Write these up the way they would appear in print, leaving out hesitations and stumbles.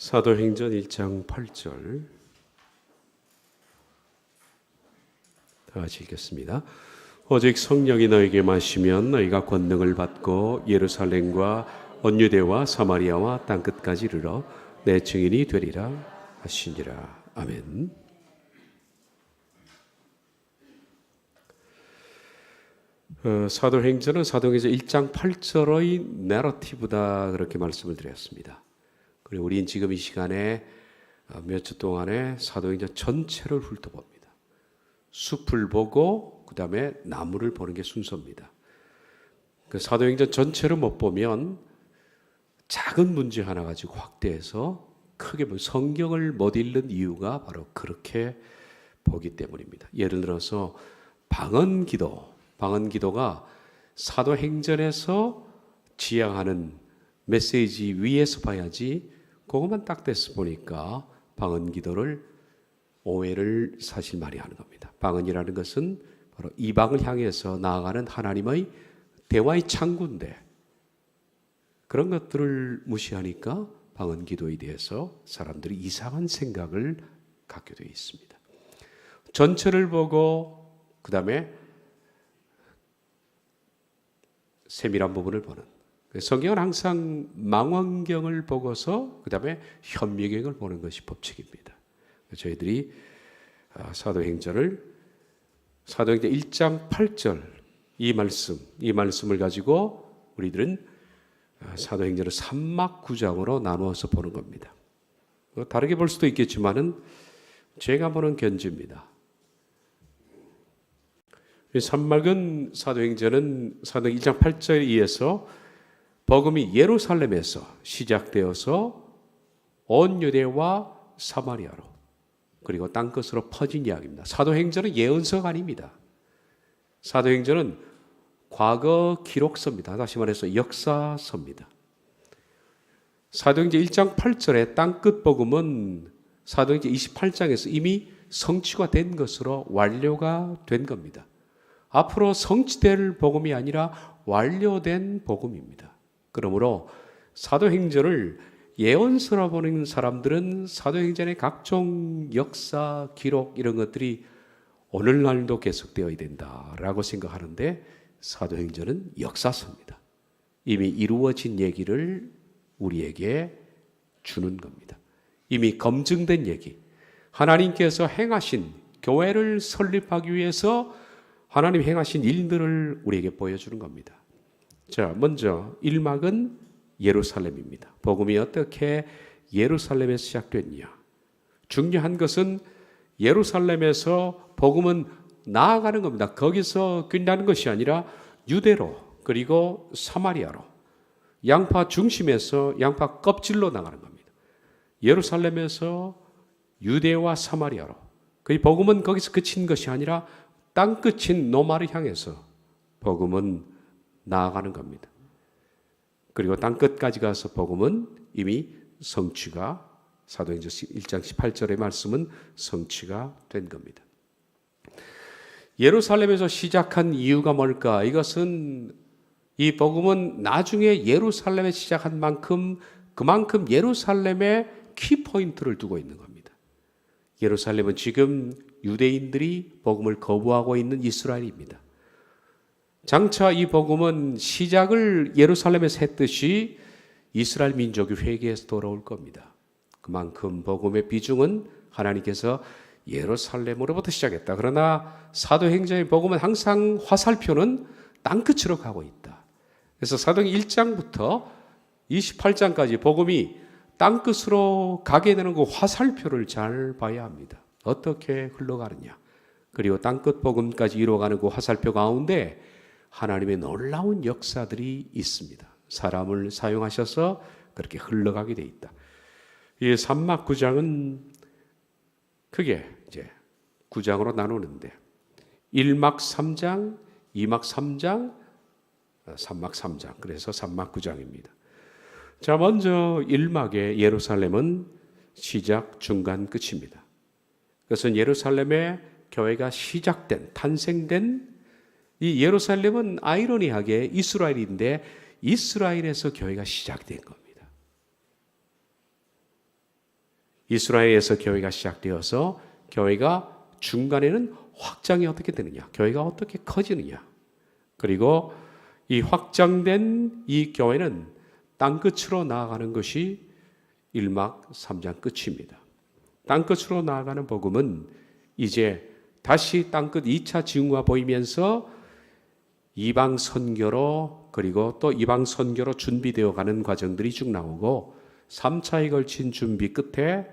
사도행전 1장 8절 다 같이 읽겠습니다. 오직 성령이 너에게 마시면 너희가 권능을 받고 예루살렘과 온유대와 사마리아와 땅끝까지 이르러 내 증인이 되리라 하시니라. 아멘. 사도행전은 사도행전 1장 8절의 내러티브다, 그렇게 말씀을 드렸습니다. 그리고 우리는 지금 이 시간에 몇 주 동안에 사도행전 전체를 훑어봅니다. 숲을 보고 그 다음에 나무를 보는 게 순서입니다. 그 사도행전 전체를 못 보면 작은 문제 하나 가지고 확대해서 크게 보면 성경을 못 읽는 이유가 바로 그렇게 보기 때문입니다. 예를 들어서 방언기도가 사도행전에서 지향하는 메시지 위에서 봐야지 그것만 딱 돼서 보니까 방언기도를 오해를 사실 많이 하는 겁니다. 방언이라는 것은 바로 이방을 향해서 나아가는 하나님의 대화의 창구인데 그런 것들을 무시하니까 방언기도에 대해서 사람들이 이상한 생각을 갖게 되어 있습니다. 전체를 보고 그 다음에 세밀한 부분을 보는, 성경은 항상 망원경을 보고서 그 다음에 현미경을 보는 것이 법칙입니다. 저희들이 사도행전 1장 8절 이 말씀을 가지고 우리들은 사도행전을 3막 9장으로 나누어서 보는 겁니다. 다르게 볼 수도 있겠지만은 제가 보는 견지입니다. 3막은 사도행전은 사도행전 1장 8절에 의해서 복음이 예루살렘에서 시작되어서 온 유대와 사마리아로 그리고 땅끝으로 퍼진 이야기입니다. 사도행전은 예언서가 아닙니다. 사도행전은 과거 기록서입니다. 다시 말해서 역사서입니다. 사도행전 1장 8절의 땅끝 복음은 사도행전 28장에서 이미 성취가 된 것으로 완료가 된 겁니다. 앞으로 성취될 복음이 아니라 완료된 복음입니다. 그러므로 사도행전을 예언서로 보는 사람들은 사도행전의 각종 역사, 기록 이런 것들이 오늘날도 계속되어야 된다라고 생각하는데 사도행전은 역사서입니다. 이미 이루어진 얘기를 우리에게 주는 겁니다. 이미 검증된 얘기, 하나님께서 행하신 교회를 설립하기 위해서 하나님 행하신 일들을 우리에게 보여주는 겁니다. 자, 먼저 1막은 예루살렘입니다. 복음이 어떻게 예루살렘에서 시작됐냐? 중요한 것은 예루살렘에서 복음은 나아가는 겁니다. 거기서 끝나는 것이 아니라 유대로 그리고 사마리아로 양파 중심에서 양파 껍질로 나가는 겁니다. 예루살렘에서 유대와 사마리아로. 그 복음은 거기서 그친 것이 아니라 땅끝인 노마를 향해서 복음은 나아가는 겁니다. 그리고 땅끝까지 가서 복음은 이미 성취가, 사도행전 1장 18절의 말씀은 성취가 된 겁니다. 예루살렘에서 시작한 이유가 뭘까? 이것은 이 복음은 나중에 예루살렘에 시작한 만큼 그만큼 예루살렘에 키포인트를 두고 있는 겁니다. 예루살렘은 지금 유대인들이 복음을 거부하고 있는 이스라엘입니다. 장차 이 복음은 시작을 예루살렘에서 했듯이 이스라엘 민족이 회개해서 돌아올 겁니다. 그만큼 복음의 비중은 하나님께서 예루살렘으로부터 시작했다. 그러나 사도행전의 복음은 항상 화살표는 땅끝으로 가고 있다. 그래서 사도행전 1장부터 28장까지 복음이 땅끝으로 가게 되는 그 화살표를 잘 봐야 합니다. 어떻게 흘러가느냐. 그리고 땅끝 복음까지 이루어가는 그 화살표 가운데 하나님의 놀라운 역사들이 있습니다. 사람을 사용하셔서 그렇게 흘러가게 돼 있다. 이 3막 9장은 크게 이제 9장으로 나누는데 1막 3장, 2막 3장, 3막 3장. 그래서 3막 9장입니다. 자, 먼저 1막의 예루살렘은 시작, 중간, 끝입니다. 그것은 예루살렘의 교회가 시작된, 탄생된 이 예루살렘은 아이러니하게 이스라엘인데 이스라엘에서 교회가 시작된 겁니다. 이스라엘에서 교회가 시작되어서 교회가 중간에는 확장이 어떻게 되느냐, 교회가 어떻게 커지느냐, 그리고 이 확장된 이 교회는 땅끝으로 나아가는 것이 1막 3장 끝입니다. 땅끝으로 나아가는 복음은 이제 다시 땅끝 2차 징후가 보이면서 이방 선교로, 그리고 또 이방 선교로 준비되어 가는 과정들이 쭉 나오고 3차에 걸친 준비 끝에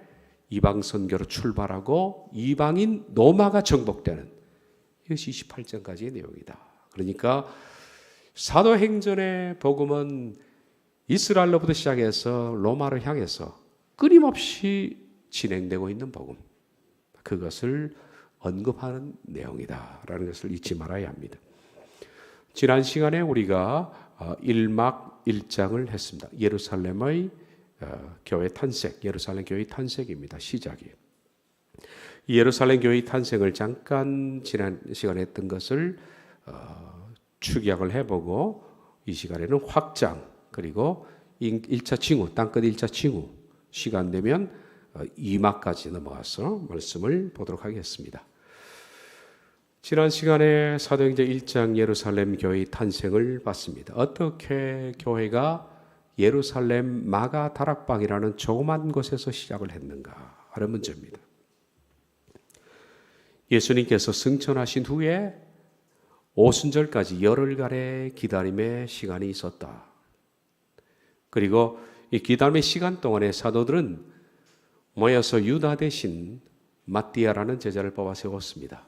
이방 선교로 출발하고 이방인 로마가 정복되는, 이것이 28장까지의 내용이다. 그러니까 사도행전의 복음은 이스라엘로부터 시작해서 로마를 향해서 끊임없이 진행되고 있는 복음, 그것을 언급하는 내용이다라는 것을 잊지 말아야 합니다. 지난 시간에 우리가 1막 1장을 했습니다. 예루살렘의 교회 탄생, 예루살렘 교회 탄생입니다. 시작이. 예루살렘 교회 탄생을 잠깐 지난 시간에 했던 것을 축약을 해보고 이 시간에는 확장, 그리고 1차 징후, 땅끝 1차 징후, 시간 되면 2막까지 넘어가서 말씀을 보도록 하겠습니다. 지난 시간에 사도행전 1장 예루살렘 교회의 탄생을 봤습니다. 어떻게 교회가 예루살렘 마가 다락방이라는 조그만 곳에서 시작을 했는가 하는 문제입니다. 예수님께서 승천하신 후에 오순절까지 열흘간의 기다림의 시간이 있었다. 그리고 이 기다림의 시간 동안에 사도들은 모여서 유다 대신 마띠아라는 제자를 뽑아 세웠습니다.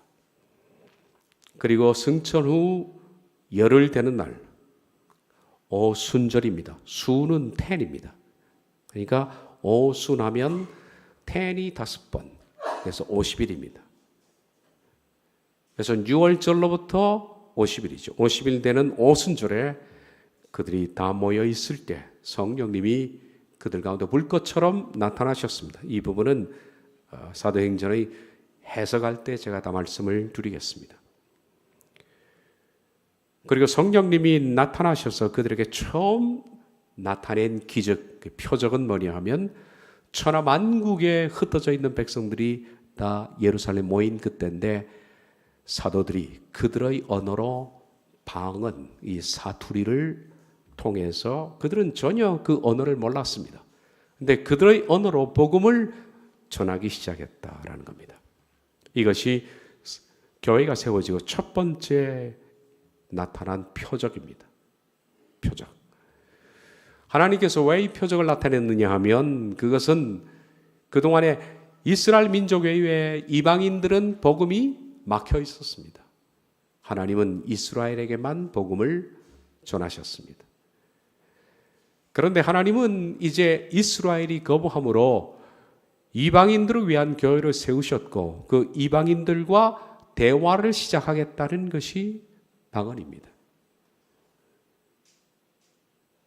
그리고 승천 후 열흘 되는 날, 오순절입니다. 수는 텐입니다. 그러니까 오순하면 텐이 5번, 그래서 50일입니다. 그래서 6월절로부터 50일이죠. 50일 되는 오순절에 그들이 다 모여 있을 때 성령님이 그들 가운데 불꽃처럼 나타나셨습니다. 이 부분은 사도행전의 해석할 때 제가 다 말씀을 드리겠습니다. 그리고 성령님이 나타나셔서 그들에게 처음 나타낸 기적, 그 표적은 뭐냐 하면 천하 만국에 흩어져 있는 백성들이 다 예루살렘 모인 그때인데 사도들이 그들의 언어로 방언, 이 사투리를 통해서, 그들은 전혀 그 언어를 몰랐습니다. 근데 그들의 언어로 복음을 전하기 시작했다라는 겁니다. 이것이 교회가 세워지고 첫 번째 나타난 표적입니다. 표적. 하나님께서 왜 이 표적을 나타냈느냐 하면 그것은 그동안에 이스라엘 민족 외에 이방인들은 복음이 막혀 있었습니다. 하나님은 이스라엘에게만 복음을 전하셨습니다. 그런데 하나님은 이제 이스라엘이 거부함으로 이방인들을 위한 교회를 세우셨고 그 이방인들과 대화를 시작하겠다는 것이 방언입니다.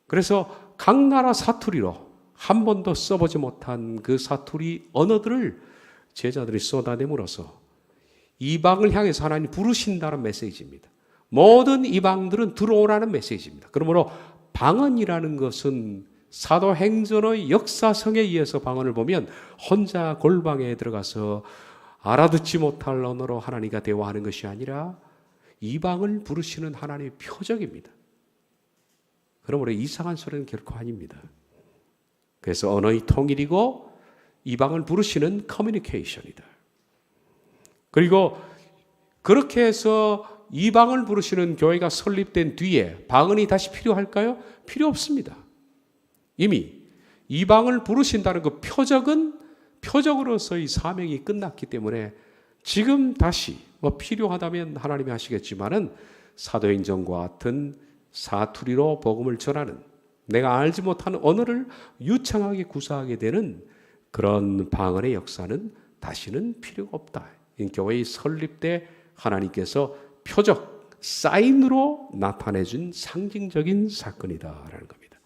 그래서 각 나라 사투리로 한 번도 써보지 못한 그 사투리 언어들을 제자들이 쏟아내므로써 이방을 향해서 하나님 부르신다는 메시지입니다. 모든 이방들은 들어오라는 메시지입니다. 그러므로 방언이라는 것은 사도행전의 역사성에 의해서 방언을 보면 혼자 골방에 들어가서 알아듣지 못할 언어로 하나님과 대화하는 것이 아니라 이방을 부르시는 하나님의 표적입니다. 그러므로 이상한 소리는 결코 아닙니다. 그래서 언어의 통일이고 이방을 부르시는 커뮤니케이션이다. 그리고 그렇게 해서 이방을 부르시는 교회가 설립된 뒤에 방언이 다시 필요할까요? 필요 없습니다. 이미 이방을 부르신다는 그 표적은 표적으로서의 사명이 끝났기 때문에 지금 다시 필요하다면 하나님이 하시겠지만은 사도행전과 같은 사투리로 복음을 전하는, 내가 알지 못하는 언어를 유창하게 구사하게 되는 그런 방언의 역사는 다시는 필요가 없다. 교회의 설립 때 하나님께서 표적, 사인으로 나타내준 상징적인 사건이다라는 겁니다.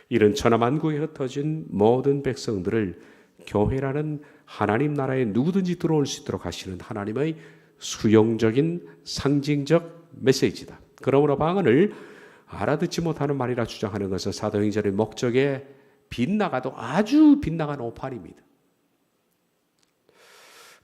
이런 천하만국에 흩어진 모든 백성들을 교회라는 하나님 나라에 누구든지 들어올 수 있도록 하시는 하나님의 수용적인 상징적 메시지다. 그러므로 방언을 알아듣지 못하는 말이라 주장하는 것은 사도행전의 목적에 빗나가도 아주 빗나간 오판입니다.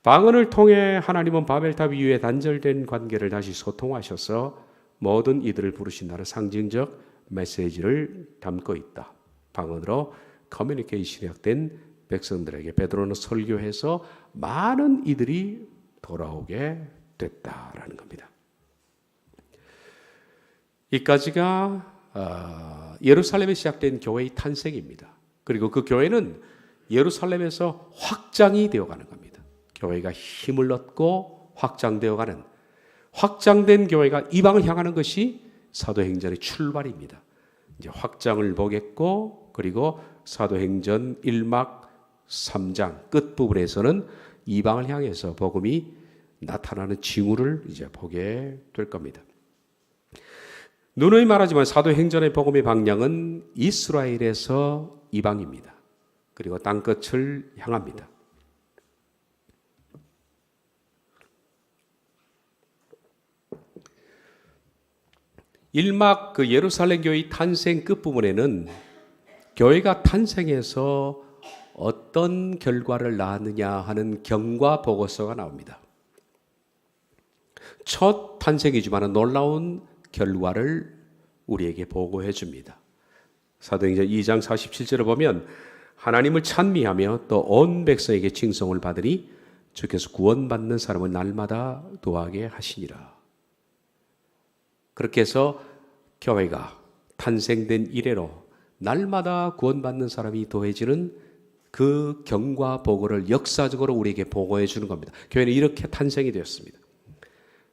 방언을 통해 하나님은 바벨탑 이후에 단절된 관계를 다시 소통하셔서 모든 이들을 부르신다는 상징적 메시지를 담고 있다. 방언으로 커뮤니케이션이 된 백성들에게 베드로는 설교해서 많은 이들이 돌아오게 됐다라는 겁니다. 이까지가 예루살렘에 시작된 교회의 탄생입니다. 그리고 그 교회는 예루살렘에서 확장이 되어가는 겁니다. 교회가 힘을 얻고 확장되어가는, 확장된 교회가 이방을 향하는 것이 사도행전의 출발입니다. 이제 확장을 보겠고, 그리고 사도행전 1막 3장 끝부분에서는 이방을 향해서 복음이 나타나는 징후를 이제 보게 될 겁니다. 누누이 말하지만 사도행전의 복음의 방향은 이스라엘에서 이방입니다. 그리고 땅끝을 향합니다. 1막 그 예루살렘 교회의 탄생 끝부분에는 교회가 탄생해서 어떤 결과를 낳았느냐 하는 경과 보고서가 나옵니다. 첫 탄생이지만 놀라운 결과를 우리에게 보고해 줍니다. 사도행전 2장 47절을 보면 하나님을 찬미하며 또 온 백성에게 칭송을 받으니 주께서 구원받는 사람을 날마다 도하게 하시니라. 그렇게 해서 교회가 탄생된 이래로 날마다 구원받는 사람이 더해지는 그 경과 보고를 역사적으로 우리에게 보고해 주는 겁니다. 교회는 이렇게 탄생이 되었습니다.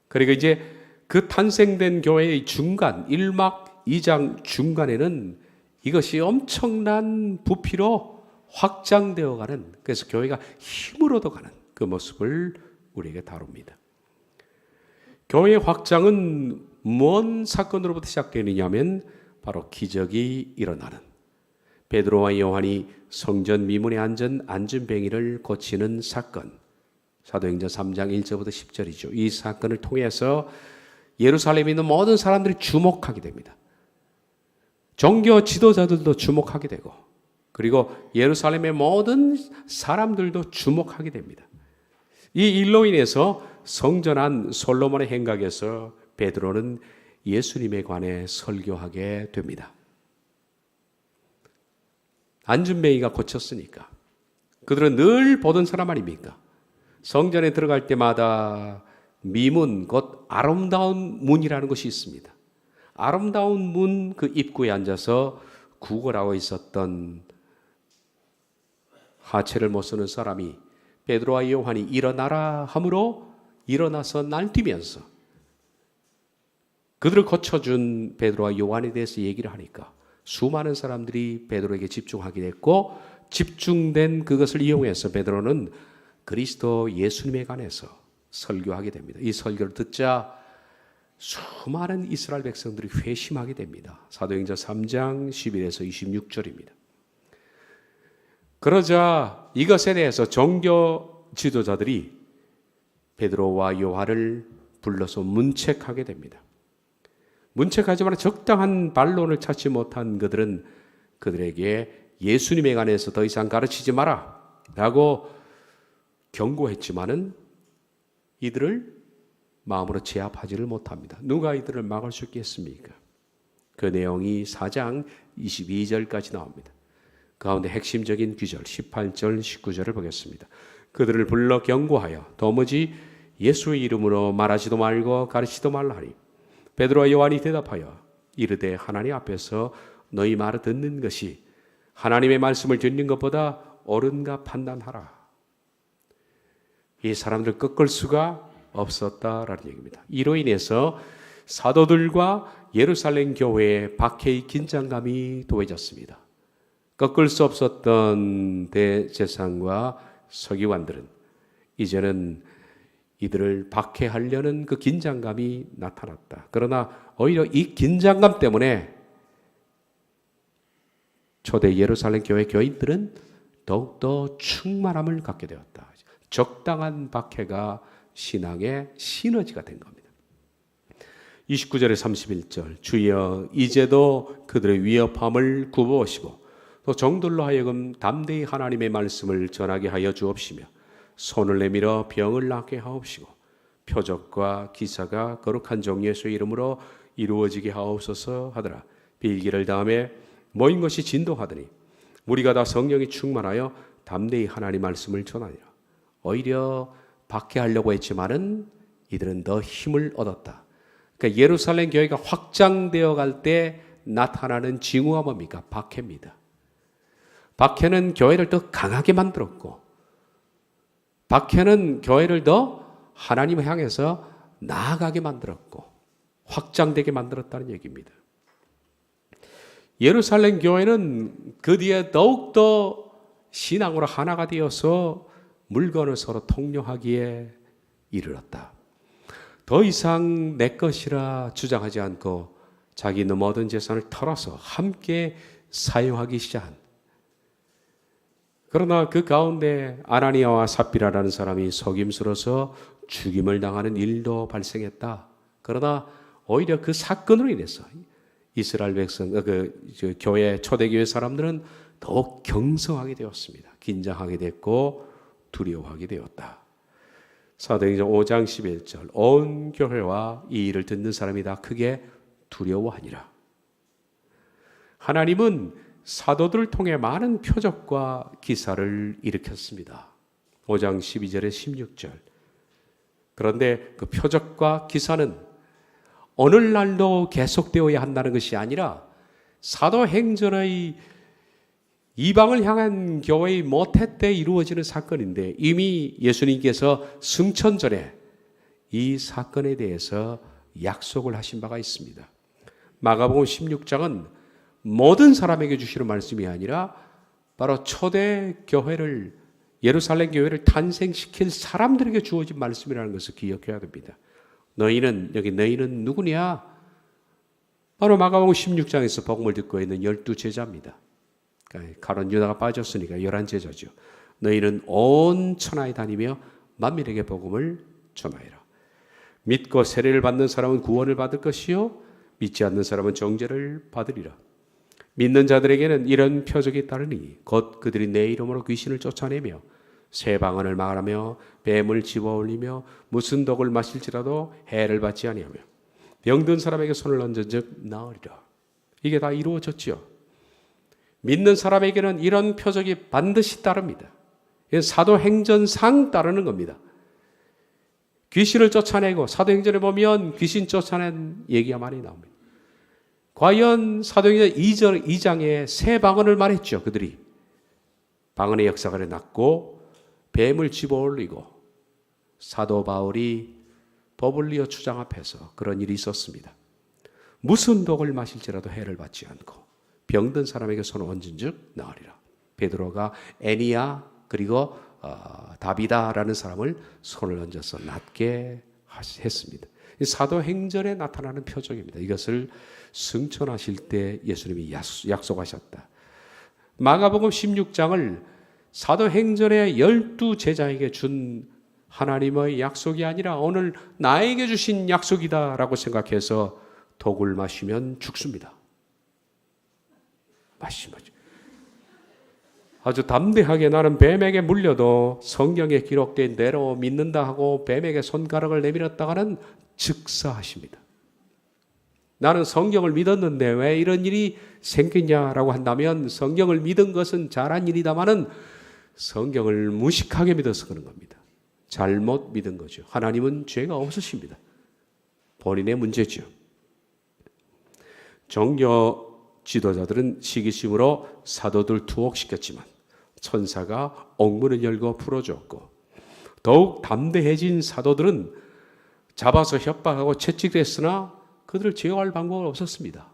그리고 이제 그 탄생된 교회의 중간 1막 2장 중간에는 이것이 엄청난 부피로 확장되어 가는, 그래서 교회가 힘을 얻어가는 그 모습을 우리에게 다룹니다. 교회의 확장은 뭔 사건으로부터 시작되느냐면 바로 기적이 일어나는, 베드로와 요한이 성전 미문에 앉은 안진뱅이를 고치는 사건, 사도행전 3장 1절부터 10절이죠. 이 사건을 통해서 예루살렘에 있는 모든 사람들이 주목하게 됩니다. 종교 지도자들도 주목하게 되고, 그리고 예루살렘의 모든 사람들도 주목하게 됩니다. 이 일로 인해서 성전 안 솔로몬의 행각에서 베드로는 예수님에 관해 설교하게 됩니다. 안진뱅이가 고쳤으니까. 그들은 늘 보던 사람 아닙니까? 성전에 들어갈 때마다 미문, 곧 아름다운 문이라는 것이 있습니다. 아름다운 문 그 입구에 앉아서 구걸하고 있었던 하체를 못 쓰는 사람이 베드로와 요한이 일어나라 하므로 일어나서 날뛰면서 그들을 고쳐준 베드로와 요한에 대해서 얘기를 하니까 수많은 사람들이 베드로에게 집중하게 됐고, 집중된 그것을 이용해서 베드로는 그리스도 예수님에 관해서 설교하게 됩니다. 이 설교를 듣자 수많은 이스라엘 백성들이 회심하게 됩니다. 사도행전 3장 11에서 26절입니다. 그러자 이것에 대해서 종교 지도자들이 베드로와 요한을 불러서 문책하게 됩니다. 문책하지만 적당한 반론을 찾지 못한 그들은 그들에게 예수님에 관해서 더 이상 가르치지 마라 라고 경고했지만은 이들을 마음으로 제압하지를 못합니다. 누가 이들을 막을 수 있겠습니까? 그 내용이 4장 22절까지 나옵니다. 그 가운데 핵심적인 구절 18절 19절을 보겠습니다. 그들을 불러 경고하여 도무지 예수의 이름으로 말하지도 말고 가르치지도 말라 하니 베드로와 요한이 대답하여 이르되 하나님 앞에서 너희 말을 듣는 것이 하나님의 말씀을 듣는 것보다 옳은가 판단하라. 이 사람들 꺾을 수가 없었다라는 얘기입니다. 이로 인해서 사도들과 예루살렘 교회의 박해의 긴장감이 더해졌습니다. 꺾을 수 없었던 대제사장과 서기관들은 이제는 이들을 박해하려는 그 긴장감이 나타났다. 그러나 오히려 이 긴장감 때문에 초대 예루살렘 교회 교인들은 더욱더 충만함을 갖게 되었다. 적당한 박해가 신앙의 시너지가 된 겁니다. 29절에 31절 주여 이제도 그들의 위협함을 굽어오시고 또 종들로 하여금 담대히 하나님의 말씀을 전하게 하여 주옵시며 손을 내밀어 병을 낫게 하옵시고 표적과 기사가 거룩한 종 예수의 이름으로 이루어지게 하옵소서 하더라. 빌기를 다음에 모인 것이 진동하더니 무리가 다 성령이 충만하여 담대히 하나님 말씀을 전하니라. 오히려 박해하려고 했지만은 이들은 더 힘을 얻었다. 그러니까 예루살렘 교회가 확장되어 갈 때 나타나는 징후가 뭡니까? 박해입니다. 박해는 교회를 더 강하게 만들었고, 박해는 교회를 더 하나님을 향해서 나아가게 만들었고, 확장되게 만들었다는 얘기입니다. 예루살렘 교회는 그 뒤에 더욱더 신앙으로 하나가 되어서 물건을 서로 통용하기에 이르렀다. 더 이상 내 것이라 주장하지 않고 자기 모든 재산을 털어서 함께 사용하기 시작한. 그러나 그 가운데 아나니아와 삽비라라는 사람이 속임수로서 죽임을 당하는 일도 발생했다. 그러나 오히려 그 사건으로 인해서 이스라엘 백성, 교회, 초대교회 사람들은 더욱 경성하게 되었습니다. 긴장하게 됐고 두려워하게 되었다. 사도행전 5장 11절 온 교회와 이 일을 듣는 사람이 다 크게 두려워하니라. 하나님은 사도들을 통해 많은 표적과 기사를 일으켰습니다. 5장 12절에 16절. 그런데 그 표적과 기사는 오늘날도 계속되어야 한다는 것이 아니라 사도행전의 이방을 향한 교회의 모태 때 이루어지는 사건인데 이미 예수님께서 승천 전에 이 사건에 대해서 약속을 하신 바가 있습니다. 마가복음 16장은 모든 사람에게 주시는 말씀이 아니라 바로 초대 교회를, 예루살렘 교회를 탄생시킬 사람들에게 주어진 말씀이라는 것을 기억해야 됩니다. 너희는 누구냐? 바로 마가복음 16장에서 복음을 듣고 있는 12제자입니다. 가룟 유다가 빠졌으니까 11제자죠. 너희는 온 천하에 다니며 만민에게 복음을 전하여라. 믿고 세례를 받는 사람은 구원을 받을 것이요 믿지 않는 사람은 정죄를 받으리라. 믿는 자들에게는 이런 표적이 따르니 곧 그들이 내 이름으로 귀신을 쫓아내며 새 방언을 말하며 뱀을 집어올리며 무슨 독을 마실지라도 해를 받지 아니하며 병든 사람에게 손을 얹은즉 나으리라. 이게 다 이루어졌죠. 믿는 사람에게는 이런 표적이 반드시 따릅니다. 사도행전상 따르는 겁니다. 귀신을 쫓아내고, 사도행전에 보면 귀신 쫓아낸 얘기가 많이 나옵니다. 과연 사도행전 2장에 새 방언을 말했죠. 그들이 방언의 역사가 났고 뱀을 집어올리고 사도 바울이 버블리오 추장 앞에서 그런 일이 있었습니다. 무슨 독을 마실지라도 해를 받지 않고 병든 사람에게 손을 얹은 즉 나으리라. 베드로가 애니야 그리고 다비다라는 사람을 손을 얹어서 낫게 했습니다. 사도행전에 나타나는 표적입니다. 이것을 승천하실 때 예수님이 약속하셨다. 마가복음 16장을 사도행전의 12제자에게 준 하나님의 약속이 아니라 오늘 나에게 주신 약속이다라고 생각해서 독을 마시면 죽습니다. 마시면 아주 담대하게 나는 뱀에게 물려도 성경에 기록된 대로 믿는다 하고 뱀에게 손가락을 내밀었다가는 즉사하십니다. 나는 성경을 믿었는데 왜 이런 일이 생기냐라고 한다면 성경을 믿은 것은 잘한 일이다마는 성경을 무식하게 믿어서 그런 겁니다. 잘못 믿은 거죠. 하나님은 죄가 없으십니다. 본인의 문제죠. 종교 지도자들은 시기심으로 사도들 투옥시켰지만 천사가 옥문을 열고 풀어줬고 더욱 담대해진 사도들은 잡아서 협박하고 채찍됐으나 그들을 제어할 방법은 없었습니다.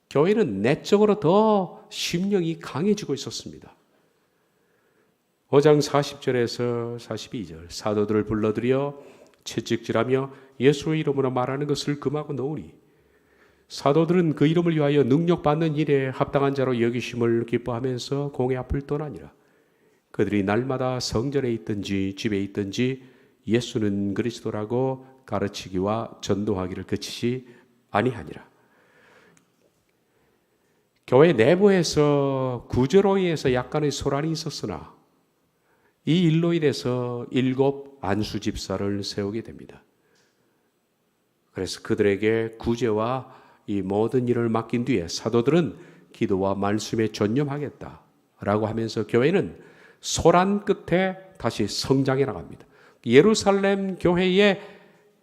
교회는 내적으로 더 심령이 강해지고 있었습니다. 5장 40절에서 42절 사도들을 불러들여 채찍질하며 예수의 이름으로 말하는 것을 금하고 놓으니 사도들은 그 이름을 위하여 능력받는 일에 합당한 자로 여기심을 기뻐하면서 공의 앞을 떠나니라. 그들이 날마다 성전에 있든지 집에 있든지 예수는 그리스도라고 가르치기와 전도하기를 그치지 아니하니라. 교회 내부에서 구조로 인해서 약간의 소란이 있었으나 이 일로 인해서 7 안수 집사를 세우게 됩니다. 그래서 그들에게 구제와 이 모든 일을 맡긴 뒤에 사도들은 기도와 말씀에 전념하겠다라고 하면서 교회는 소란 끝에 다시 성장해 나갑니다. 예루살렘 교회의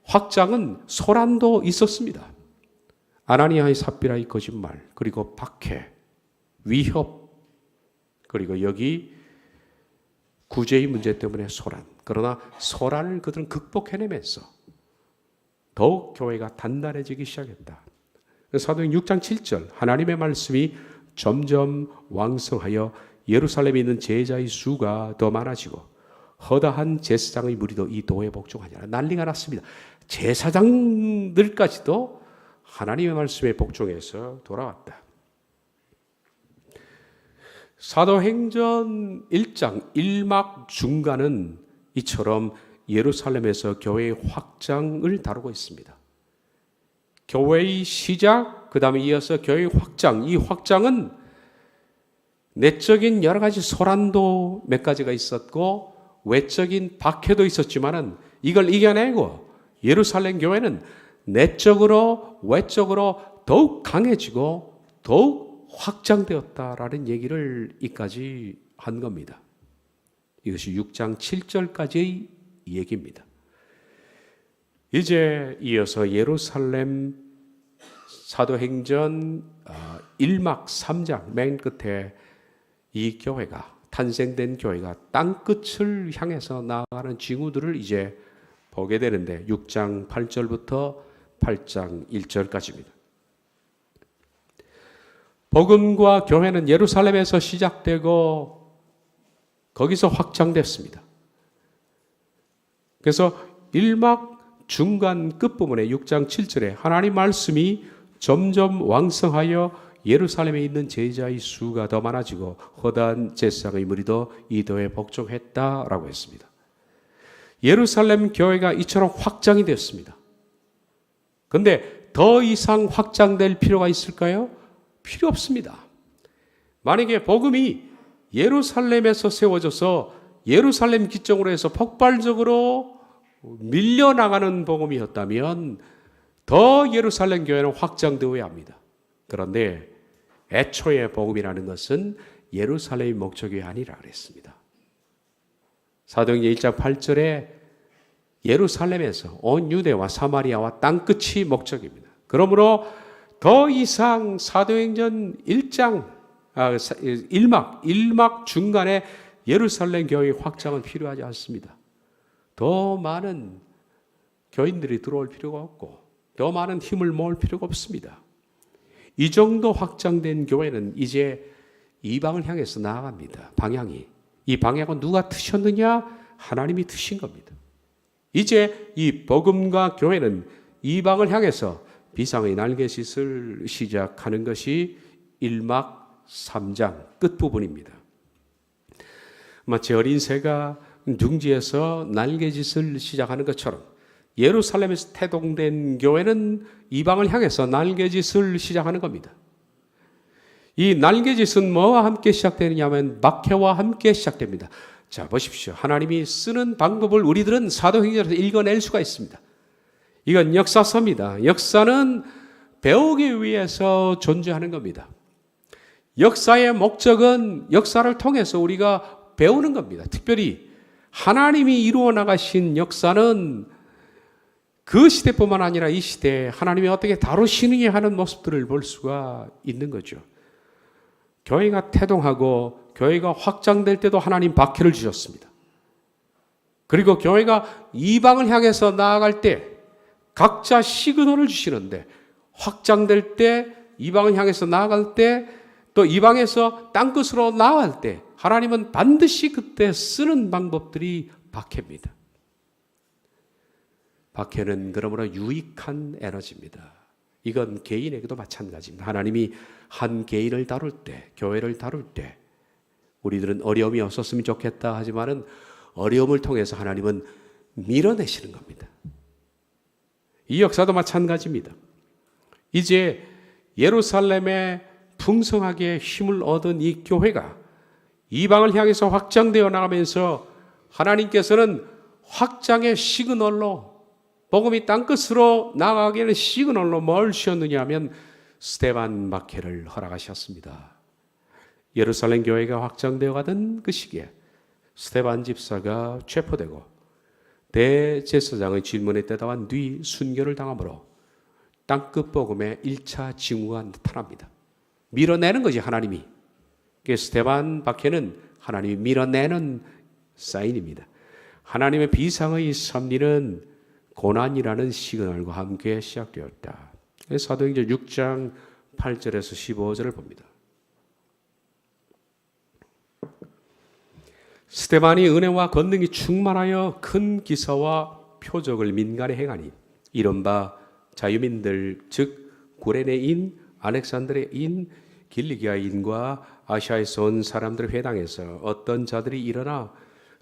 확장은 소란도 있었습니다. 아나니아의 삽비라의 거짓말, 그리고 박해, 위협, 그리고 여기 구제의 문제 때문에 소란. 그러나 소란을 그들은 극복해내면서 더욱 교회가 단단해지기 시작했다. 사도행 6장 7절 하나님의 말씀이 점점 왕성하여 예루살렘에 있는 제자의 수가 더 많아지고 허다한 제사장의 무리도 이 도에 복종하니라. 난리가 났습니다. 제사장들까지도 하나님의 말씀에 복종해서 돌아왔다. 사도행전 1장 1막 중간은 이처럼 예루살렘에서 교회의 확장을 다루고 있습니다. 교회의 시작, 그 다음에 이어서 교회의 확장. 이 확장은 내적인 여러 가지 소란도 몇 가지가 있었고 외적인 박해도 있었지만은 이걸 이겨내고 예루살렘 교회는 내적으로 외적으로 더욱 강해지고 더욱 확장되었다라는 얘기를 이까지 한 겁니다. 이것이 6장 7절까지의 얘기입니다. 이제 이어서 예루살렘 사도행전 1막 3장 맨 끝에 이 교회가 탄생된 교회가 땅끝을 향해서 나아가는 징후들을 이제 보게 되는데 6장 8절부터 8장 1절까지입니다. 복음과 교회는 예루살렘에서 시작되고 거기서 확장됐습니다. 그래서 1막 중간 끝부분에 6장 7절에 하나님 말씀이 점점 왕성하여 예루살렘에 있는 제자의 수가 더 많아지고 허다한 제사장의 무리도 이 도에 복종했다라고 했습니다. 예루살렘 교회가 이처럼 확장이 되었습니다. 그런데 더 이상 확장될 필요가 있을까요? 필요 없습니다. 만약에 복음이 예루살렘에서 세워져서 예루살렘 기점으로 해서 폭발적으로 밀려나가는 복음이었다면 더 예루살렘 교회는 확장되어야 합니다. 그런데 애초에 복음이라는 것은 예루살렘의 목적이 아니라 그랬습니다. 사도행전 1장 8절에 예루살렘에서 온 유대와 사마리아와 땅끝이 목적입니다. 그러므로 더 이상 사도행전 1막 중간에 예루살렘 교회의 확장은 필요하지 않습니다. 더 많은 교인들이 들어올 필요가 없고 더 많은 힘을 모을 필요가 없습니다. 이 정도 확장된 교회는 이제 이방을 향해서 나아갑니다. 방향이. 이 방향은 누가 트셨느냐? 하나님이 트신 겁니다. 이제 이 복음과 교회는 이방을 향해서 비상의 날개짓을 시작하는 것이 1막 3장 끝부분입니다. 마치 어린 새가 둥지에서 날개짓을 시작하는 것처럼 예루살렘에서 태동된 교회는 이방을 향해서 날개짓을 시작하는 겁니다. 이 날개짓은 뭐와 함께 시작되느냐 하면 박해와 함께 시작됩니다. 자, 보십시오. 하나님이 쓰는 방법을 우리들은 사도행전에서 읽어낼 수가 있습니다. 이건 역사서입니다. 역사는 배우기 위해서 존재하는 겁니다. 역사의 목적은 역사를 통해서 우리가 배우는 겁니다. 특별히 하나님이 이루어 나가신 역사는 그 시대뿐만 아니라 이 시대에 하나님이 어떻게 다루시느냐 하는 모습들을 볼 수가 있는 거죠. 교회가 태동하고 교회가 확장될 때도 하나님 박해를 주셨습니다. 그리고 교회가 이방을 향해서 나아갈 때 각자 시그널을 주시는데 확장될 때 이방을 향해서 나아갈 때 또 이방에서 땅끝으로 나아갈 때 하나님은 반드시 그때 쓰는 방법들이 박해입니다. 박해는 그러므로 유익한 에너지입니다. 이건 개인에게도 마찬가지입니다. 하나님이 한 개인을 다룰 때, 교회를 다룰 때 우리들은 어려움이 없었으면 좋겠다 하지만은 어려움을 통해서 하나님은 밀어내시는 겁니다. 이 역사도 마찬가지입니다. 이제 예루살렘에 풍성하게 힘을 얻은 이 교회가 이방을 향해서 확장되어 나가면서 하나님께서는 확장의 시그널로, 복음이 땅끝으로 나가기에는 시그널로 뭘 주셨느냐 하면 스데반 박해를 허락하셨습니다. 예루살렘 교회가 확장되어 가던 그 시기에 스데반 집사가 체포되고 대제사장의 질문에 대답한 뒤 순교를 당함으로 땅끝 복음의 1차 징후가 나타납니다. 밀어내는 거지, 하나님이. 스데반 박해는 하나님이 밀어내는 사인입니다. 하나님의 비상의 섭리는 고난이라는 시그널과 함께 시작되었다. 사도행전 6장 8절에서 15절을 봅니다. 스데반이 은혜와 권능이 충만하여 큰 기사와 표적을 민간에 행하니 이른바 자유민들 즉 구레네인, 알렉산드레인, 길리기아인과 아시아에서 온 사람들의 회당에서 어떤 자들이 일어나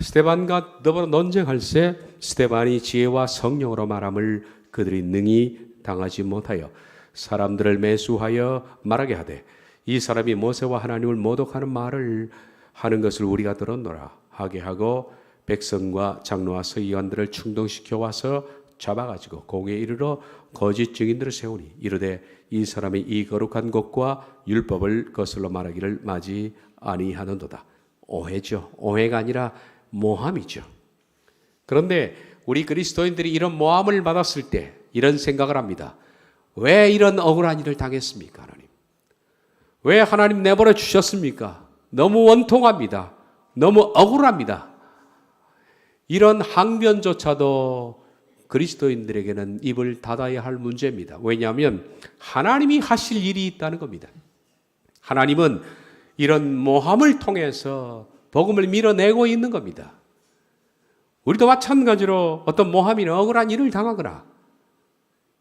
스데반과 더불어 논쟁할세 스데반이 지혜와 성령으로 말함을 그들이 능히 당하지 못하여 사람들을 매수하여 말하게 하되 이 사람이 모세와 하나님을 모독하는 말을 하는 것을 우리가 들었노라 하게 하고 백성과 장로와 서기관들을 충동시켜 와서 잡아가지고 공회에 이르러 거짓 증인들을 세우니 이르되 이 사람이 이 거룩한 것과 율법을 거슬러 말하기를 마지 아니하는도다. 오해죠. 오해가 아니라 모함이죠. 그런데 우리 그리스도인들이 이런 모함을 받았을 때 이런 생각을 합니다. 왜 이런 억울한 일을 당했습니까, 하나님? 왜 하나님 내버려 주셨습니까? 너무 원통합니다. 너무 억울합니다. 이런 항변조차도 그리스도인들에게는 입을 닫아야 할 문제입니다. 왜냐하면 하나님이 하실 일이 있다는 겁니다. 하나님은 이런 모함을 통해서 복음을 밀어내고 있는 겁니다. 우리도 마찬가지로 어떤 모함이나 억울한 일을 당하거나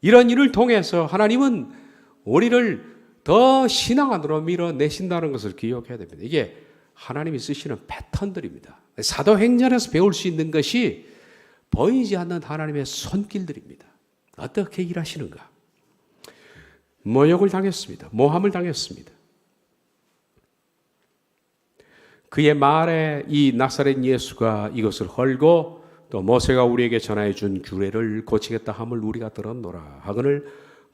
이런 일을 통해서 하나님은 우리를 더 신앙 안으로 밀어내신다는 것을 기억해야 됩니다. 이게 하나님이 쓰시는 패턴들입니다. 사도행전에서 배울 수 있는 것이 보이지 않는 하나님의 손길들입니다. 어떻게 일하시는가? 모욕을 당했습니다. 모함을 당했습니다. 그의 말에 이 나사렛 예수가 이것을 헐고 또 모세가 우리에게 전하여 준 규례를 고치겠다 함을 우리가 들었노라 하거늘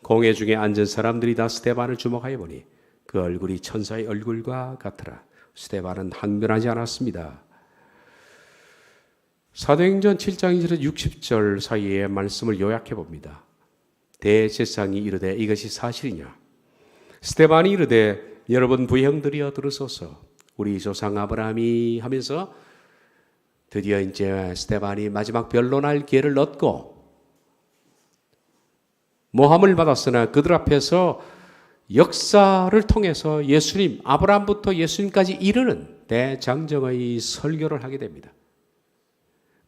공회 중에 앉은 사람들이 다 스데반을 주목하여 보니 그 얼굴이 천사의 얼굴과 같으라. 스데반은 항변하지 않았습니다. 사도행전 7장 1절에서 60절 사이의 말씀을 요약해 봅니다. 대제사장이 이르되 이것이 사실이냐? 스데반이 이르되 여러분 부형들이여 들으소서. 우리 조상 아브라함이 하면서 드디어 이제 스데반이 마지막 변론할 기회를 얻고 모함을 받았으나 그들 앞에서 역사를 통해서 예수님, 아브라함부터 예수님까지 이르는 대장정의 설교를 하게 됩니다.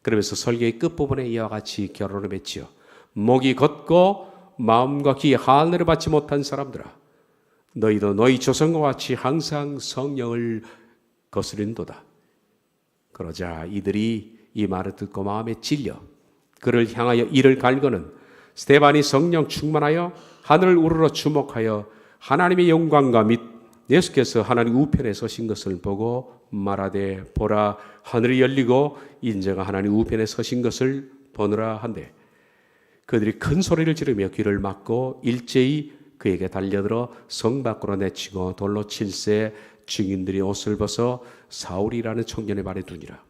그러면서 설교의 끝부분에 이와 같이 결론을 맺지요. 목이 걷고 마음과 귀에 하늘을 받지 못한 사람들아, 너희도 너희 조상과 같이 항상 성령을 거스린도다. 그러자 이들이 이 말을 듣고 마음에 찔려 그를 향하여 이를 갈거는 스데반이 성령 충만하여 하늘을 우러러 주목하여 하나님의 영광과 및 예수께서 하나님 우편에 서신 것을 보고 말하되 보라 하늘이 열리고 인자가 하나님 우편에 서신 것을 보느라 한데 그들이 큰 소리를 지르며 귀를 막고 일제히 그에게 달려들어 성 밖으로 내치고 돌로 칠세 증인들이 옷을 벗어 사울이라는 청년의 발에 두니라.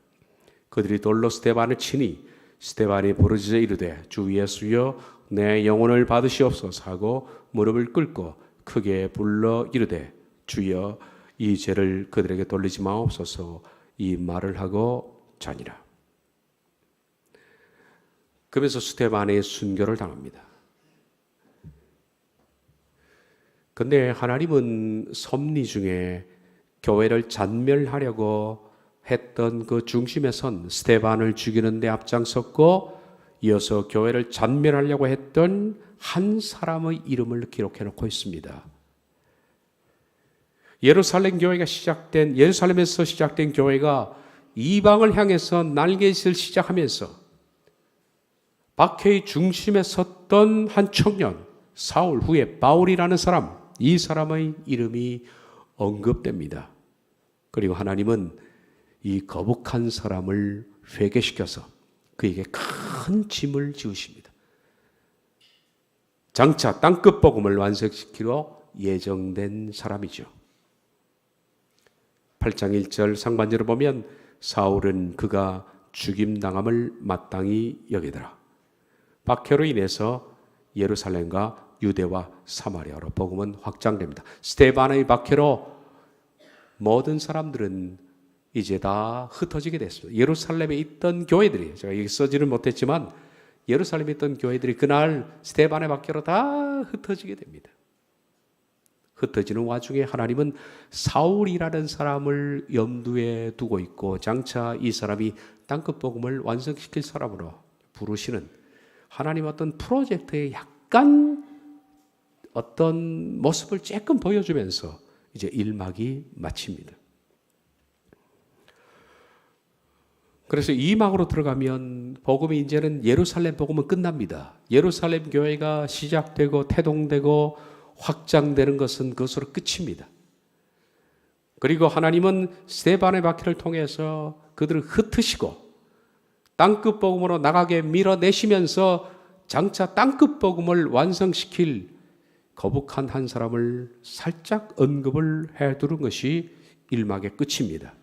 그들이 돌로 스데반을 치니 스데반이 부르짖어 이르되 주 예수여 내 영혼을 받으시옵소서 하고 무릎을 꿇고 크게 불러 이르되 주여 이 죄를 그들에게 돌리지 마옵소서 이 말을 하고 자니라. 그러면서 스데반의 순교를 당합니다. 그런데 하나님은 섭리 중에 교회를 잔멸하려고 했던 그 중심에 선 스데반을 죽이는 데 앞장섰고 이어서 교회를 잔멸하려고 했던 한 사람의 이름을 기록해 놓고 있습니다. 예루살렘에서 시작된 교회가 이방을 향해서 날갯짓을 시작하면서 박해의 중심에 섰던 한 청년, 사울 후에 바울이라는 사람, 이 사람의 이름이 언급됩니다. 그리고 하나님은 이 거북한 사람을 회개시켜서 그에게 큰 짐을 지우십니다. 장차 땅끝 복음을 완성시키러 예정된 사람이죠. 8장 1절 상반절을 보면 사울은 그가 죽임당함을 마땅히 여기더라. 박해로 인해서 예루살렘과 유대와 사마리아로 복음은 확장됩니다. 스데반의 박해로 모든 사람들은 이제 다 흩어지게 됐습니다. 예루살렘에 있던 교회들이, 제가 여기 써지는 못했지만 예루살렘에 있던 교회들이 그날 스데반의 박해로 다 흩어지게 됩니다. 흩어지는 와중에 하나님은 사울이라는 사람을 염두에 두고 있고 장차 이 사람이 땅끝 복음을 완성시킬 사람으로 부르시는 하나님 어떤 프로젝트에 약간 어떤 모습을 조금 보여주면서 이제 1막이 마칩니다. 그래서 2막으로 들어가면 복음이 이제는 예루살렘 복음은 끝납니다. 예루살렘 교회가 시작되고 태동되고 확장되는 것은 그것으로 끝입니다. 그리고 하나님은 스데반의 박해를 통해서 그들을 흩으시고 땅끝 복음으로 나가게 밀어내시면서 장차 땅끝 복음을 완성시킬 거북한 한 사람을 살짝 언급을 해두는 것이 1막의 끝입니다.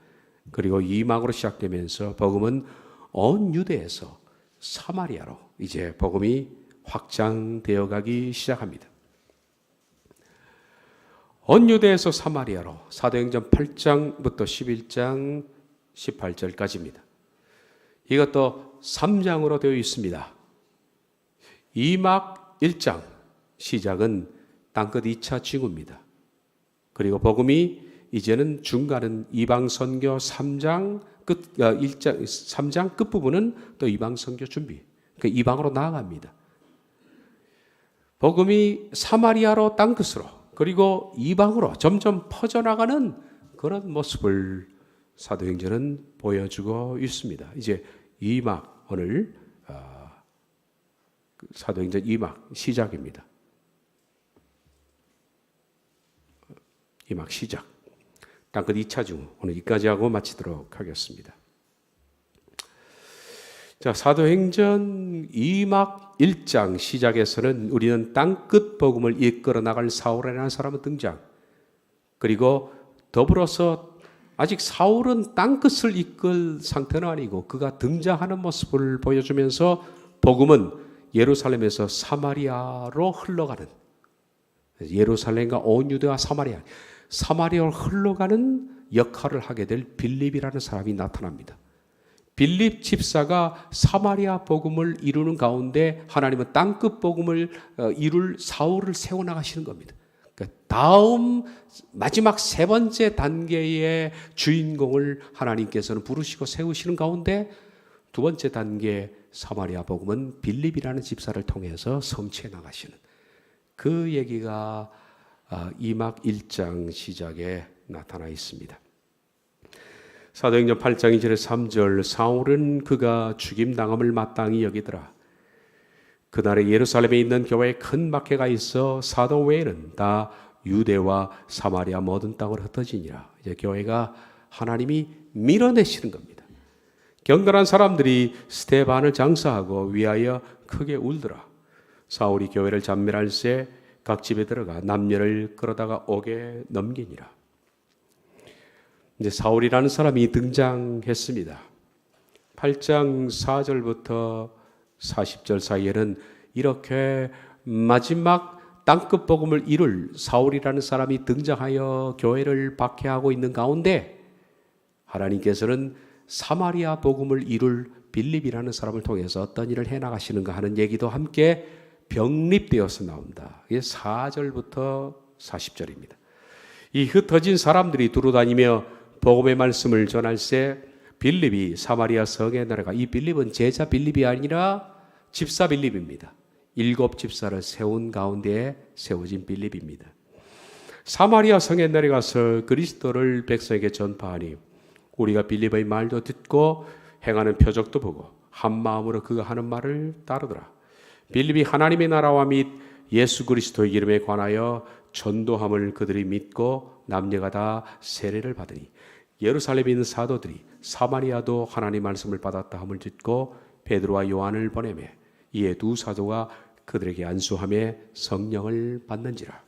그리고 2막으로 시작되면서 복음은 온 유대에서 사마리아로 이제 복음이 확장되어 가기 시작합니다. 온 유대에서 사마리아로 사도행전 8장부터 11장 18절까지입니다. 이것도 3장으로 되어 있습니다. 2막 1장 시작은 땅끝 2차 징후입니다. 그리고 복음이 이제는 중간은 이방 선교 3장 끝 1장 3장 끝 부분은 또 이방 선교 준비. 그러니까 이방으로 나아갑니다. 복음이 사마리아로 땅끝으로 그리고 이방으로 점점 퍼져나가는 그런 모습을 사도행전은 보여주고 있습니다. 이제 2막 오늘 사도행전 2막 시작입니다. 2막 시작. 땅끝 2차 중 오늘 여기까지 하고 마치도록 하겠습니다. 자, 사도행전 2막 1장 시작에서는 우리는 땅끝 복음을 이끌어 나갈 사울이라는 사람의 등장. 그리고 더불어서 아직 사울은 땅끝을 이끌 상태는 아니고 그가 등장하는 모습을 보여주면서 복음은 예루살렘에서 사마리아로 흘러가는, 예루살렘과 온 유대와 사마리아로 흘러가는 역할을 하게 될 빌립이라는 사람이 나타납니다. 빌립 집사가 사마리아 복음을 이루는 가운데 하나님은 땅끝 복음을 이룰 사울을 세워나가시는 겁니다. 그러니까 다음 마지막 세 번째 단계의 주인공을 하나님께서는 부르시고 세우시는 가운데 두 번째 단계 사마리아 복음은 빌립이라는 집사를 통해서 성취해 나가시는 그 얘기가 2막 1장 시작에 나타나 있습니다. 사도행전 8장 2절에 3절 사울은 그가 죽임당함을 마땅히 여기더라. 그날에 예루살렘에 있는 교회에 큰 박해가 있어 사도 외에는 다 유대와 사마리아 모든 땅으로 흩어지니라. 이제 교회가 하나님이 밀어내시는 겁니다. 경건한 사람들이 스데반을 장사하고 위하여 크게 울더라. 사울이 교회를 잔멸할 새 각 집에 들어가 남녀를 끌어다가 옥에 넘기니라. 이제 사울이라는 사람이 등장했습니다. 8장 4절부터 40절 사이에는 이렇게 마지막 땅끝 복음을 이룰 사울이라는 사람이 등장하여 교회를 박해하고 있는 가운데 하나님께서는 사마리아 복음을 이룰 빌립이라는 사람을 통해서 어떤 일을 해나가시는가 하는 얘기도 함께 병립되어서 나온다. 이게 4절부터 40절입니다. 이 흩어진 사람들이 두루다니며 복음의 말씀을 전할새 빌립이 사마리아 성에 내려가, 이 빌립은 제자 빌립이 아니라 집사 빌립입니다. 7 집사를 세운 가운데에 세워진 빌립입니다. 사마리아 성에 내려가서 그리스도를 백성에게 전파하니 우리가 빌립의 말도 듣고 행하는 표적도 보고 한 마음으로 그가 하는 말을 따르더라. 빌립이 하나님의 나라와 및 예수 그리스도의 이름에 관하여 전도함을 그들이 믿고 남녀가 다 세례를 받으니 예루살렘에 있는 사도들이 사마리아도 하나님 말씀을 받았다 함을 듣고 베드로와 요한을 보내매 이에 두 사도가 그들에게 안수하며 성령을 받는지라.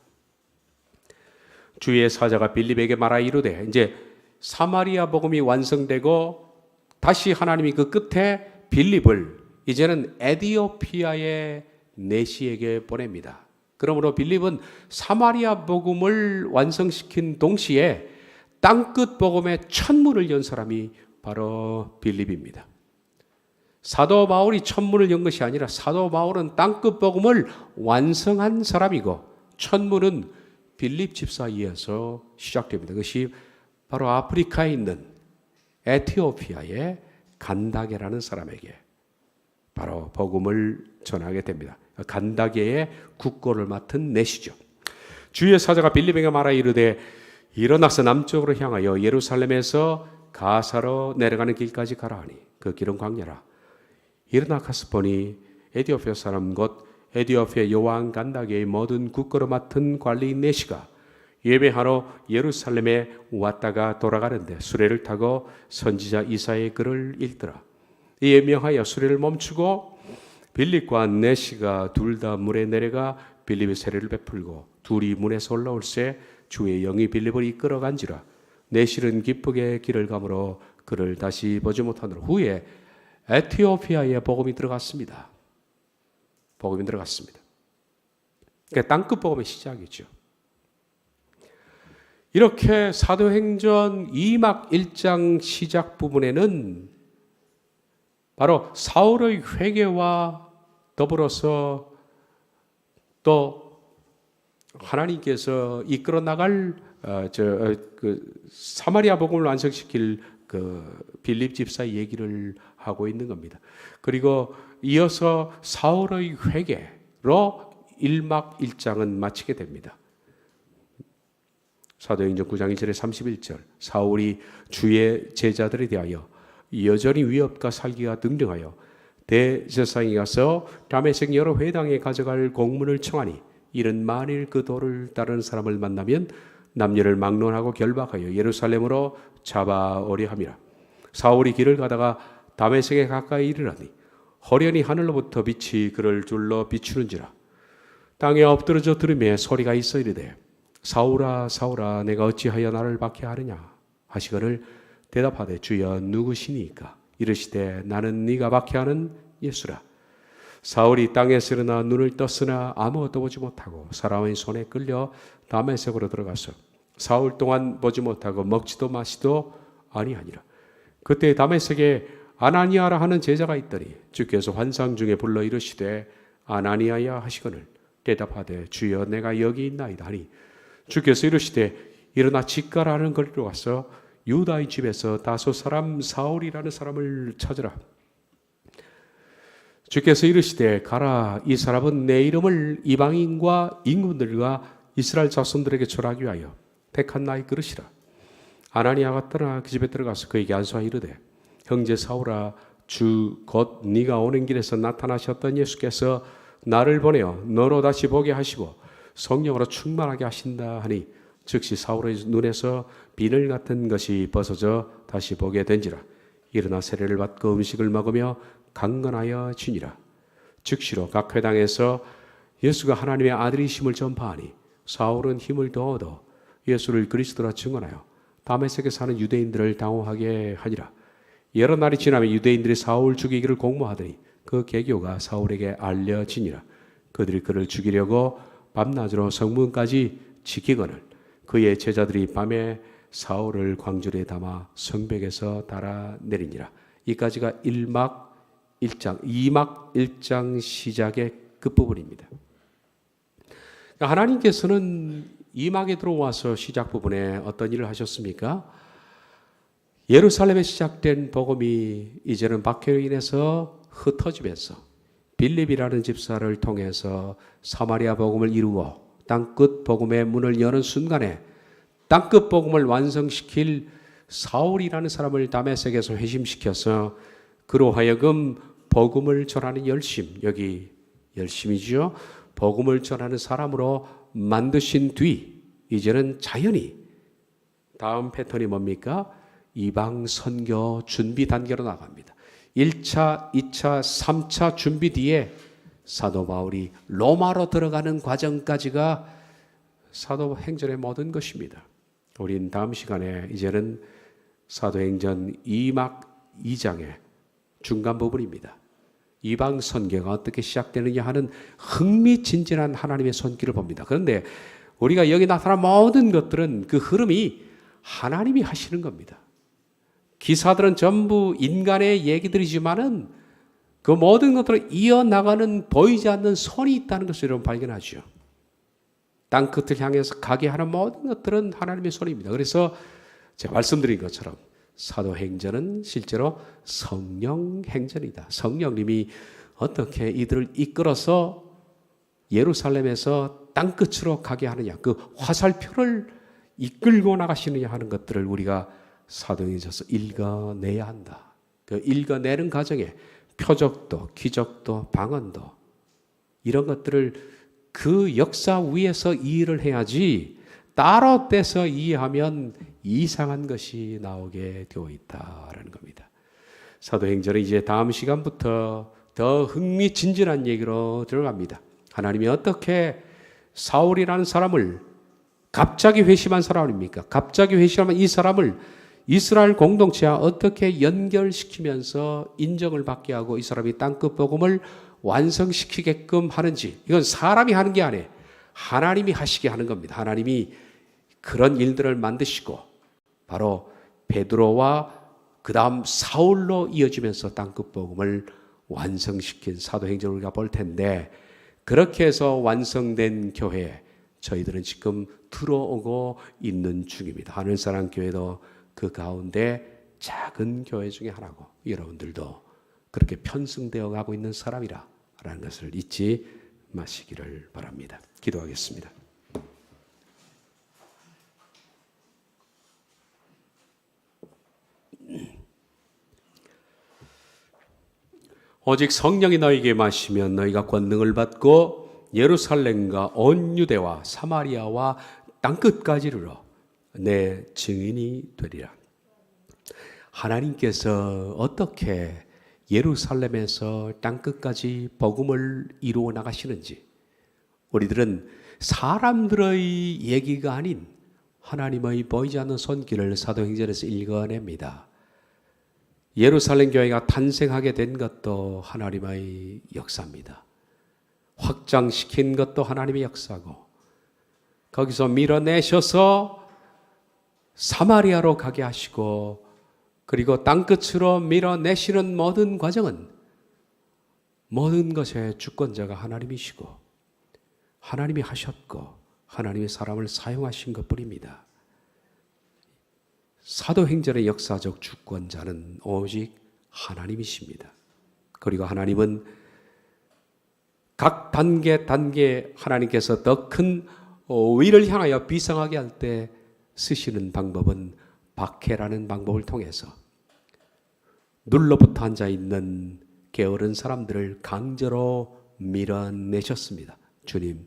주의 사자가 빌립에게 말하 이르되, 이제 사마리아 복음이 완성되고 다시 하나님이 그 끝에 빌립을 이제는 에디오피아의 내시에게 보냅니다. 그러므로 빌립은 사마리아 복음을 완성시킨 동시에 땅끝 복음의 천문을 연 사람이 바로 빌립입니다. 사도 바울이 천문을 연 것이 아니라 사도 바울은 땅끝 복음을 완성한 사람이고 천문은 빌립 집사에 의해서 시작됩니다. 그것이 바로 아프리카에 있는 에티오피아의 간다게라는 사람에게 바로 복음을 전하게 됩니다. 간다게의 국고를 맡은 내시죠. 주의 사자가 빌립에게 말하 이르되 일어나서 남쪽으로 향하여 예루살렘에서 가사로 내려가는 길까지 가라 하니 그 길은 광야라. 일어나 가서 보니 에디오피아 사람 곧 에디오피아 여왕 간다게의 모든 국고를 맡은 관리인 내시가 예배하러 예루살렘에 왔다가 돌아가는데 수레를 타고 선지자 이사야의 글을 읽더라. 이에 명하여 수레를 멈추고 빌립과 내시가 둘 다 물에 내려가 빌립의 세례를 베풀고 둘이 문에서 올라올새 주의 영이 빌립을 이끌어간지라. 내시는 기쁘게 길을 가므로 그를 다시 보지 못하느라. 후에 에티오피아에 복음이 들어갔습니다. 복음이 들어갔습니다. 그러니까 땅끝 복음의 시작이죠. 이렇게 사도행전 2막 1장 시작 부분에는 바로 사울의 회개와 더불어서 또 하나님께서 이끌어 나갈 사마리아 복음을 완성시킬 빌립 집사의 얘기를 하고 있는 겁니다. 그리고 이어서 사울의 회개로 1막 1장은 마치게 됩니다. 사도행전 9장 1절에 31절 사울이 주의 제자들에 대하여 여전히 위협과 살기가 등등하여 대제사장에 가서 다메섹 여러 회당에 가져갈 공문을 청하니 이는 만일 그 도를 따르는 사람을 만나면 남녀를 막론하고 결박하여 예루살렘으로 잡아오려 함이라. 사울이 길을 가다가 다메섹에 가까이 이르라니 허련히 하늘로부터 빛이 그를 둘러 비추는지라. 땅에 엎드러져 들으며 소리가 있어 이르되 사울아 사울아 내가 어찌하여 나를 박해하느냐 하시거늘 대답하되 주여 누구시니까 이르시되 나는 네가 박해하는 예수라. 사울이 땅에서 일어나 눈을 떴으나 아무것도 보지 못하고 사람의 손에 끌려 다메섹으로 들어가서 사흘 동안 보지 못하고 먹지도 마시도 아니하니라. 그때 다메섹에 아나니아라 하는 제자가 있더니 주께서 환상 중에 불러 이르시되 아나니아야 하시거늘 대답하되 주여 내가 여기 있나이다 하니 주께서 이르시되 일어나 집가라 하는 거리로 가서 유다의 집에서 다소 사람 사울이라는 사람을 찾으라. 주께서 이르시되 가라. 이 사람은 내 이름을 이방인과 인군들과 이스라엘 자손들에게 전하기 위하여 택한 나의 그릇이라. 아나니아가 떠나 그 집에 들어가서 그에게 안수하여 이르되 형제 사울아 주 곧 네가 오는 길에서 나타나셨던 예수께서 나를 보내어 너로 다시 보게 하시고 성령으로 충만하게 하신다 하니 즉시 사울의 눈에서 비늘 같은 것이 벗어져 다시 보게 된지라. 일어나 세례를 받고 음식을 먹으며 강건하여 지니라. 즉시로 각 회당에서 예수가 하나님의 아들이심을 전파하니 사울은 힘을 더 얻어 예수를 그리스도라 증언하여 다메섹에 사는 유대인들을 당혹하게 하니라. 여러 날이 지나면 유대인들이 사울 죽이기를 공모하더니 그 계교가 사울에게 알려지니라. 그들이 그를 죽이려고 밤낮으로 성문까지 지키거늘 그의 제자들이 밤에 사울을 광주리에 담아 성벽에서 달아내리니라. 이까지가 1막 1장, 2막 1장 시작의 끝부분입니다. 하나님께서는 2막에 들어와서 시작 부분에 어떤 일을 하셨습니까? 예루살렘에 시작된 복음이 이제는 박해로 인해서 흩어지면서 빌립이라는 집사를 통해서 사마리아 복음을 이루어 땅끝 복음의 문을 여는 순간에 땅끝 복음을 완성시킬 사울이라는 사람을 다메섹에서 회심시켜서 그로 하여금 복음을 전하는 열심, 여기 열심이죠. 복음을 전하는 사람으로 만드신 뒤 이제는 자연히 다음 패턴이 뭡니까? 이방 선교 준비 단계로 나갑니다. 1차, 2차, 3차 준비 뒤에 사도 바울이 로마로 들어가는 과정까지가 사도행전의 모든 것입니다. 우린 다음 시간에 이제는 사도행전 2막 2장의 중간 부분입니다. 이방 선교가 어떻게 시작되느냐 하는 흥미진진한 하나님의 손길을 봅니다. 그런데 우리가 여기 나타난 모든 것들은 그 흐름이 하나님이 하시는 겁니다. 기사들은 전부 인간의 얘기들이지만은 그 모든 것들을 이어나가는 보이지 않는 손이 있다는 것을 여러분 발견하죠. 땅끝을 향해서 가게 하는 모든 것들은 하나님의 손입니다. 그래서 제가 말씀드린 것처럼 사도행전은 실제로 성령 행전이다. 성령님이 어떻게 이들을 이끌어서 예루살렘에서 땅끝으로 가게 하느냐, 그 화살표를 이끌고 나가시느냐 하는 것들을 우리가 사도행전에서 읽어내야 한다. 그 읽어내는 과정에 표적도, 기적도, 방언도 이런 것들을 그 역사 위에서 이해를 해야지 따로 떼서 이해하면 이상한 것이 나오게 되어 있다라는 겁니다. 사도행전은 이제 다음 시간부터 더 흥미진진한 얘기로 들어갑니다. 하나님이 어떻게 사울이라는 사람을 갑자기 회심한 사람입니까? 갑자기 회심하면 이 사람을 이스라엘 공동체와 어떻게 연결시키면서 인정을 받게 하고 이 사람이 땅끝 복음을 완성시키게끔 하는지, 이건 사람이 하는 게 아니에요. 하나님이 하시게 하는 겁니다. 하나님이 그런 일들을 만드시고 바로 베드로와 그 다음 사울로 이어지면서 땅끝 복음을 완성시킨 사도행전을 우리가 볼 텐데, 그렇게 해서 완성된 교회에 저희들은 지금 들어오고 있는 중입니다. 하늘사랑교회도 그 가운데 작은 교회 중에 하나고, 여러분들도 그렇게 편승되어 가고 있는 사람이라는 것을 잊지 마시기를 바랍니다. 기도하겠습니다. 오직 성령이 너희에게 마시면 너희가 권능을 받고 예루살렘과 온 유대와 사마리아와 땅끝까지 이르러 내 증인이 되리라. 하나님께서 어떻게 예루살렘에서 땅끝까지 복음을 이루어 나가시는지, 우리들은 사람들의 얘기가 아닌 하나님의 보이지 않는 손길을 사도행전에서 읽어냅니다. 예루살렘 교회가 탄생하게 된 것도 하나님의 역사입니다. 확장시킨 것도 하나님의 역사고, 거기서 밀어내셔서 사마리아로 가게 하시고, 그리고 땅끝으로 밀어내시는 모든 과정은 모든 것의 주권자가 하나님이시고 하나님이 하셨고 하나님의 사람을 사용하신 것뿐입니다. 사도행전의 역사적 주권자는 오직 하나님이십니다. 그리고 하나님은 각 단계 하나님께서 더 큰 위를 향하여 비상하게 할 때 쓰시는 방법은 박해라는 방법을 통해서 눌러붙어 앉아있는 게으른 사람들을 강제로 밀어내셨습니다. 주님,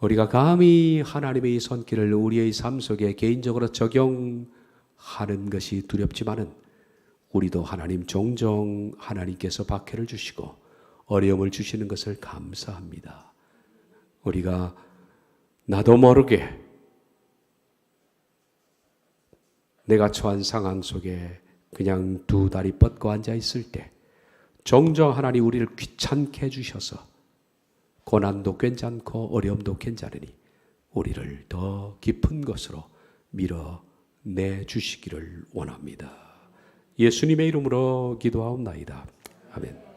우리가 감히 하나님의 손길을 우리의 삶 속에 개인적으로 적용하는 것이 두렵지만은 우리도 하나님 종종 하나님께서 박해를 주시고 어려움을 주시는 것을 감사합니다. 우리가 나도 모르게 내가 처한 상황 속에 그냥 두 다리 뻗고 앉아 있을 때 종종 하나님 우리를 귀찮게 해주셔서 고난도 괜찮고 어려움도 괜찮으니 우리를 더 깊은 것으로 밀어내 주시기를 원합니다. 예수님의 이름으로 기도하옵나이다. 아멘.